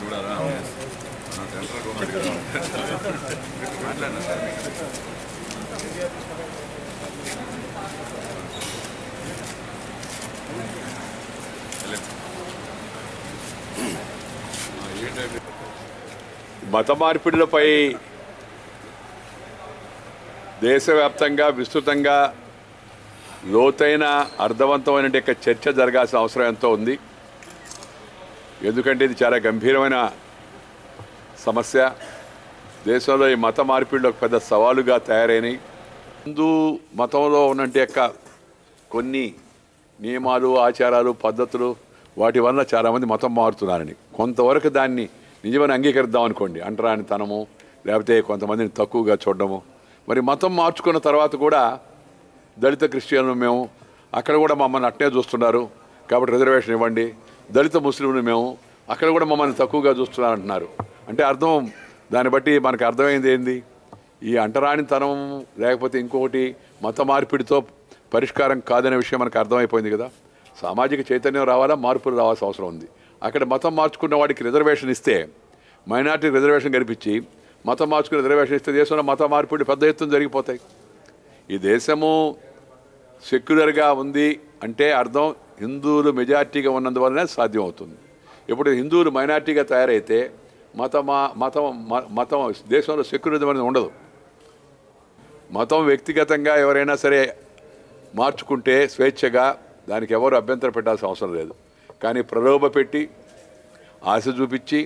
చూడారా central government మాట్లాడినా sir మత మార్పిడులపై దేశవ్యాప్తంగా విస్తృతంగా లోతైన అర్థవంతమైన చర్చ జరగాల్సిన అవసరం ఎంతో ఉంది. ఎందుకంటే ఇది చాలా గంభీరమైన సమస్య. దేశంలో ఈ మత మార్పిడులు ఒక పెద్ద సవాలుగా తయారైనాయి. హిందూ మతంలో ఉన్నంటే కొన్ని నియమాలు, ఆచారాలు, పద్ధతులు వాటి వల్ల చాలామంది మతం మారుతున్నారని కొంతవరకు దాన్ని నిజమని అంగీకరిద్దాం అనుకోండి. అంటరానితనము లేకపోతే కొంతమందిని తక్కువగా చూడడము. మరి మతం మార్చుకున్న తర్వాత కూడా దళిత క్రిస్టియన్లు మేము అక్కడ కూడా మమ్మల్ని అట్నే చూస్తున్నారు కాబట్టి రిజర్వేషన్ ఇవ్వండి, దళిత ముస్లింలు మేము అక్కడ కూడా మమ్మల్ని తక్కువగా చూస్తున్నారు అంటున్నారు. అంటే అర్థం దాన్ని బట్టి మనకు అర్థమైంది ఏంది? ఈ అంటరానితనం లేకపోతే ఇంకొకటి మత మార్పిడితో పరిష్కారం కాదనే విషయం మనకు అర్థమైపోయింది కదా. సామాజిక చైతన్యం రావాలా, మార్పులు రావాల్సిన అవసరం ఉంది. అక్కడ మతం మార్చుకున్న వాడికి రిజర్వేషన్ ఇస్తే, మైనార్టీ రిజర్వేషన్ కల్పించి మతం మార్చుకుని రిజర్వేషన్ ఇస్తే దేశంలో మత మార్పిడి పెద్ద ఎత్తున జరిగిపోతాయి. ఈ దేశము సెక్యులర్గా ఉంది అంటే అర్థం హిందువులు మెజార్టీగా ఉన్నందువల్లనే సాధ్యం అవుతుంది. ఇప్పుడు హిందువులు మైనార్టీగా తయారైతే మతం దేశంలో సెక్యులరిజం అనేది ఉండదు. మతం వ్యక్తిగతంగా ఎవరైనా సరే మార్చుకుంటే స్వేచ్ఛగా దానికి ఎవరు అభ్యంతరం పెట్టాల్సిన అవసరం లేదు. కానీ ప్రలోభ పెట్టి, ఆశ చూపించి,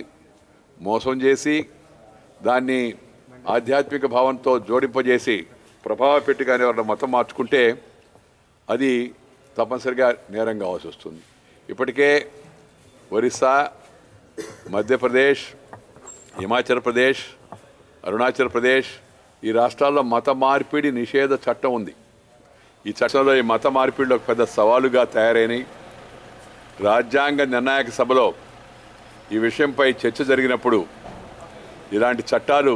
మోసం చేసి, దాన్ని ఆధ్యాత్మిక భావంతో జోడింపజేసి ప్రభావ పెట్టి కానీ ఎవరైనా మతం మార్చుకుంటే అది తప్పనిసరిగా నేరం కావాల్సి వస్తుంది. ఇప్పటికే ఒరిస్సా, మధ్యప్రదేశ్, హిమాచల్ ప్రదేశ్, అరుణాచల్ ప్రదేశ్ ఈ రాష్ట్రాల్లో మత మార్పిడి నిషేధ చట్టం ఉంది. ఈ చట్టంలో ఈ మత మార్పిడిలో ఒక పెద్ద సవాలుగా తయారైనాయి. రాజ్యాంగ నిర్ణాయక సభలో ఈ విషయంపై చర్చ జరిగినప్పుడు ఇలాంటి చట్టాలు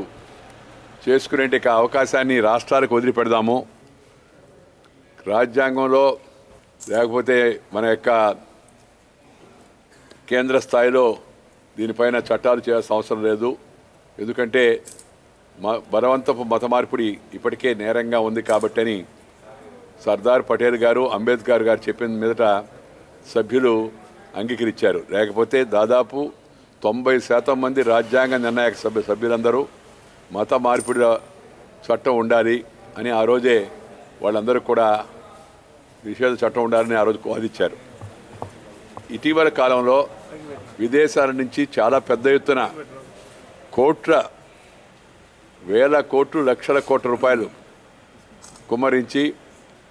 చేసుకునే అవకాశాన్ని రాష్ట్రాలకు వదిలిపెడదాము, రాజ్యాంగంలో లేకపోతే మన యొక్క కేంద్ర స్థాయిలో దీనిపైన చట్టాలు చేయాల్సిన అవసరం లేదు. ఎందుకంటే బలవంతపు మత మార్పిడి ఇప్పటికే నేరంగా ఉంది కాబట్టి అని సర్దార్ పటేల్ గారు, అంబేద్కర్ గారు చెప్పిన మీదట సభ్యులు అంగీకరించారు. లేకపోతే దాదాపు 90% మంది రాజ్యాంగ నిర్ణాయక సభ్యులందరూ మత మార్పిడి చట్టం ఉండాలి అని ఆ రోజే వాళ్ళందరూ కూడా నిషేధ చట్టం ఉండాలని ఆ రోజు వాదించారు. ఇటీవల కాలంలో విదేశాల నుంచి చాలా పెద్ద ఎత్తున వేల కోట్లు, లక్షల కోట్ల రూపాయలు కుమ్మరించి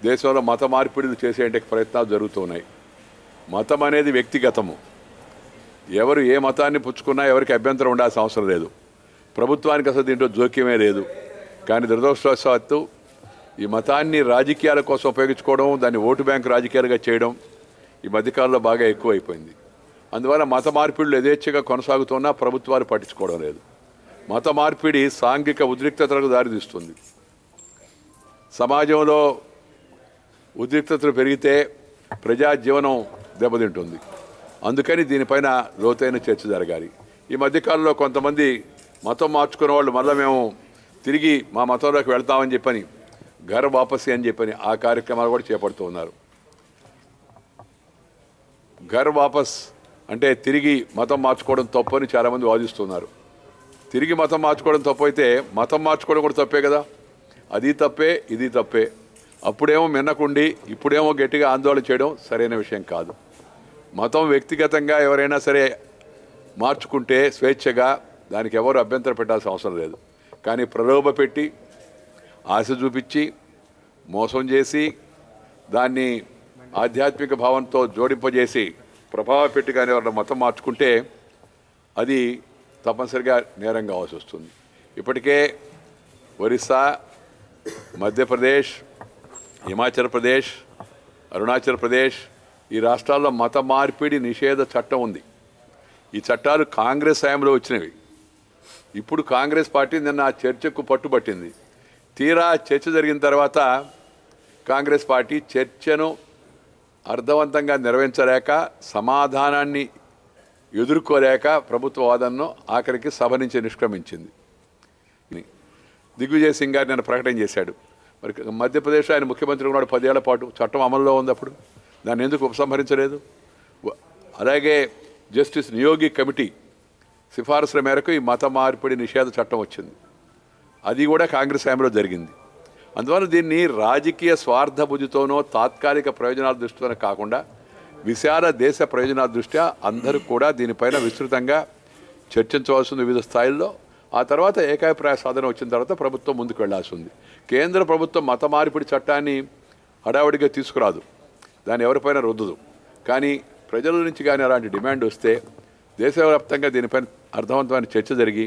దేశంలో మత మార్పిడులు చేసే ప్రయత్నాలు జరుగుతున్నాయి. మతం అనేది వ్యక్తిగతము. ఎవరు ఏ మతాన్ని పుచ్చుకున్నా ఎవరికి అభ్యంతరం ఉండాల్సిన అవసరం లేదు. ప్రభుత్వానికి అసలు దీంట్లో జోక్యమే లేదు. కానీ దురదృష్టవశాత్తు ఈ మతాన్ని రాజకీయాల కోసం ఉపయోగించుకోవడం, దాన్ని ఓటు బ్యాంకు రాజకీయాలుగా చేయడం ఈ మధ్యకాలంలో బాగా ఎక్కువైపోయింది. అందువల్ల మత మార్పిడులు యథేచ్ఛగా కొనసాగుతున్నా ప్రభుత్వాలు పట్టించుకోవడం లేదు. మత మార్పిడి సాంఘిక ఉద్రిక్తతలకు దారితీస్తుంది. సమాజంలో ఉద్రిక్తతలు పెరిగితే ప్రజా జీవనం దెబ్బతింటుంది. అందుకని దీనిపైన లోతైన చర్చ జరగాలి. ఈ మధ్యకాలంలో కొంతమంది మతం మార్చుకున్న వాళ్ళు మళ్ళీ మేము తిరిగి మా మతంలోకి వెళ్తామని చెప్పని ఘర్ వాపసి అని చెప్పని ఆ కార్యక్రమాలు కూడా చేపడుతూ ఉన్నారు. ఘర్ వాపస్ అంటే తిరిగి మతం మార్చుకోవడం తప్పు అని చాలామంది వాదిస్తున్నారు. తిరిగి మతం మార్చుకోవడం తప్పు అయితే మతం మార్చుకోవడం కూడా తప్పే కదా. అది తప్పే, ఇది తప్పే. అప్పుడేమో మిన్నకుండి ఇప్పుడేమో గట్టిగా ఆందోళన చేయడం సరైన విషయం కాదు. మతం వ్యక్తిగతంగా ఎవరైనా సరే మార్చుకుంటే స్వేచ్ఛగా దానికి ఎవరు అభ్యంతరం పెట్టాల్సిన అవసరం లేదు. కానీ ప్రలోభ పెట్టి, ఆశ చూపించి, మోసం చేసి, దాన్ని ఆధ్యాత్మిక భావంతో జోడింపజేసి ప్రభావ పెట్టి కానీ ఎవరైనా మతం మార్చుకుంటే అది తప్పనిసరిగా నేరం కావాల్సి వస్తుంది. ఇప్పటికే ఒరిస్సా, మధ్యప్రదేశ్, హిమాచల్ ప్రదేశ్, అరుణాచల్ ప్రదేశ్ ఈ రాష్ట్రాల్లో మత మార్పిడి నిషేధ చట్టం ఉంది. ఈ చట్టాలు కాంగ్రెస్ హయాంలో వచ్చినవి. ఇప్పుడు కాంగ్రెస్ పార్టీ నిన్న ఆ చర్చకు పట్టుబట్టింది. తీరా చర్చ జరిగిన తర్వాత కాంగ్రెస్ పార్టీ చర్చను అర్థవంతంగా నిర్వహించలేక, సమాధానాన్ని ఎదుర్కోలేక ప్రభుత్వ వాదనను ఆఖరికి సభ నుంచి నిష్క్రమించింది. దిగ్విజయ్ సింగ్ గారు నేను ప్రకటన చేశాడు. మరి మధ్యప్రదేశ్ ఆయన ముఖ్యమంత్రి ఉన్నాడు 10 ఏళ్ల పాటు, చట్టం అమల్లో ఉంది. అప్పుడు దాన్ని ఎందుకు ఉపసంహరించలేదు? అలాగే జస్టిస్ నియోగి కమిటీ సిఫారసుల మేరకు ఈ మత మార్పిడి నిషేధ చట్టం వచ్చింది. అది కూడా కాంగ్రెస్ హయాంలో జరిగింది. అందువల్ల దీన్ని రాజకీయ స్వార్థబుద్ధితోనో తాత్కాలిక ప్రయోజనాల దృష్టితోనో కాకుండా విశాల దేశ ప్రయోజనాల దృష్ట్యా అందరూ కూడా దీనిపైన విస్తృతంగా చర్చించవలసింది వివిధ స్థాయిల్లో. ఆ తర్వాత ఏకాభిప్రాయ సాధన వచ్చిన తర్వాత ప్రభుత్వం ముందుకు వెళ్లాల్సి ఉంది. కేంద్ర ప్రభుత్వం మత మార్పిడి చట్టాన్ని హడావుడిగా తీసుకురాదు, దాన్ని ఎవరిపైన రుద్దదు. కానీ ప్రజల నుంచి కానీ అలాంటి డిమాండ్ వస్తే దేశవ్యాప్తంగా దీనిపైన అర్థవంతమైన చర్చ జరిగి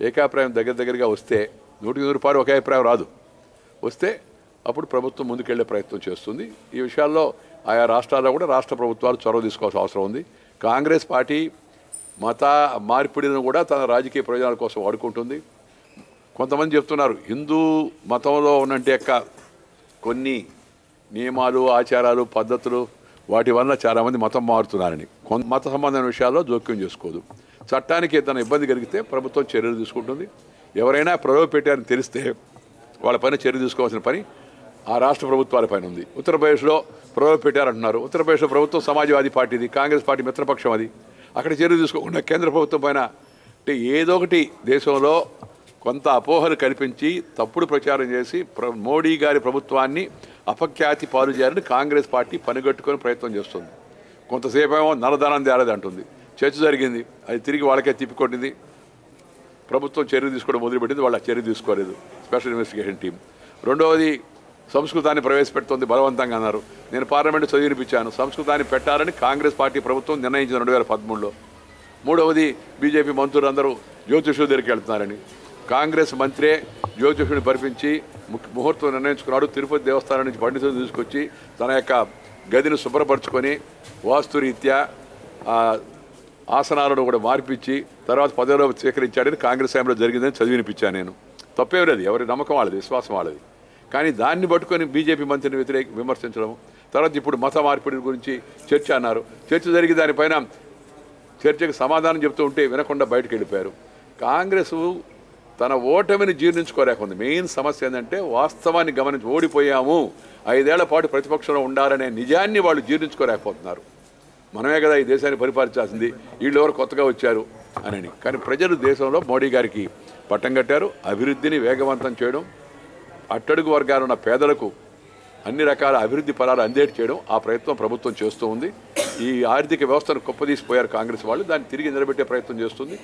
ఏకాభిప్రాయం దగ్గరగా వస్తే 100% ఒకే అభిప్రాయం రాదు. వస్తే అప్పుడు ప్రభుత్వం ముందుకెళ్లే ప్రయత్నం చేస్తుంది. ఈ విషయాల్లో ఆయా రాష్ట్రాల్లో కూడా రాష్ట్ర ప్రభుత్వాలు చొరవ తీసుకోవాల్సిన అవసరం ఉంది. కాంగ్రెస్ పార్టీ మత మార్పిడిని కూడా తన రాజకీయ ప్రయోజనాల కోసం వాడుకుంటుంది. కొంతమంది చెప్తున్నారు హిందూ మతంలో ఉన్నంటే కొన్ని నియమాలు, ఆచారాలు, పద్ధతులు వాటి వల్ల చాలామంది మతం మారుతున్నారని. మత సంబంధమైన విషయాల్లో జోక్యం చేసుకోదు. చట్టానికి ఏదైనా ఇబ్బంది కలిగితే ప్రభుత్వం చర్యలు తీసుకుంటుంది. ఎవరైనా ప్రలోభ పెట్టారని తెలిస్తే వాళ్ళ పైన చర్య తీసుకోవాల్సిన పని ఆ రాష్ట్ర ప్రభుత్వాల పైన ఉంది. ఉత్తరప్రదేశ్లో ప్రలోభ పెట్టారంటున్నారు. ఉత్తరప్రదేశ్లో ప్రభుత్వం సమాజ్వాదీ పార్టీది, కాంగ్రెస్ పార్టీ మిత్రపక్షం అది. అక్కడ చర్య తీసుకోకుండా కేంద్ర ప్రభుత్వం పైన అంటే ఏదో ఒకటి దేశంలో కొంత అపోహలు కల్పించి తప్పుడు ప్రచారం చేసి మోడీ గారి ప్రభుత్వాన్ని అపఖ్యాతి పాలు చేయాలని కాంగ్రెస్ పార్టీ పనిగట్టుకొని ప్రయత్నం చేస్తుంది. కొంతసేపు ఏమో నల్లధనం తేలది అంటుంది. చర్చ జరిగింది, అది తిరిగి వాళ్ళకే తిప్పికొట్టింది. ప్రభుత్వం చర్య తీసుకోవడం మొదలుపెట్టింది, వాళ్ళ చర్య తీసుకోలేదు స్పెషల్ ఇన్వెస్టిగేషన్ టీం. రెండవది సంస్కృతాన్ని ప్రవేశపెడుతోంది బలవంతంగా అన్నారు. నేను పార్లమెంటు చదివినిపించాను. సంస్కృతాన్ని పెట్టాలని కాంగ్రెస్ పార్టీ ప్రభుత్వం నిర్ణయించింది 2013లో. మూడవది బీజేపీ మంత్రులందరూ జ్యోతిషుల దగ్గరికి వెళ్తున్నారని. కాంగ్రెస్ మంత్రే జ్యోతిషుడిని పరిపించి ముహూర్తం నిర్ణయించుకున్నాడు. తిరుపతి దేవస్థానం నుంచి పండితులను తీసుకొచ్చి తన యొక్క గదిని శుభ్రపరచుకొని వాస్తురీత్యా ఆసనాలను కూడా మార్పించి తర్వాత పదవిలో స్వీకరించాడని కాంగ్రెస్ హయాంలో జరిగిందని చదివినిపించాను నేను. తప్పేం లేదు, ఎవరి నమ్మకం వాళ్ళది, విశ్వాసం వాళ్ళది. కానీ దాన్ని పట్టుకొని బీజేపీ మంత్రిని విమర్శించడం, తర్వాత ఇప్పుడు మత మార్పిడి గురించి చర్చ అన్నారు. చర్చ జరిగి దానిపైన చర్చకు సమాధానం చెప్తూ ఉంటే వినకుండా బయటకు వెళ్ళిపోయారు. కాంగ్రెస్ తన ఓటమిని జీర్ణించుకోలేకుంది. మెయిన్ సమస్య ఏంటంటే వాస్తవాన్ని గమనించి ఓడిపోయాము, 5 ఏళ్ల పాటు ప్రతిపక్షంలో ఉండాలనే నిజాన్ని వాళ్ళు జీర్ణించుకోలేకపోతున్నారు. మనమే కదా ఈ దేశాన్ని పరిపాలించాల్సింది, వీళ్ళు ఎవరు కొత్తగా వచ్చారు అని. కానీ ప్రజలు దేశంలో మోడీ గారికి పట్టం కట్టారు. అభివృద్ధిని వేగవంతం చేయడం, అట్టడుగు వర్గాలు ఉన్న పేదలకు అన్ని రకాల అభివృద్ధి ఫలాలు అందేటి చేయడం ఆ ప్రయత్నం ప్రభుత్వం చేస్తూ ఉంది. ఈ ఆర్థిక వ్యవస్థను కుప్పదీసిపోయారు కాంగ్రెస్ వాళ్ళు, దాన్ని తిరిగి నిలబెట్టే ప్రయత్నం చేస్తుంది.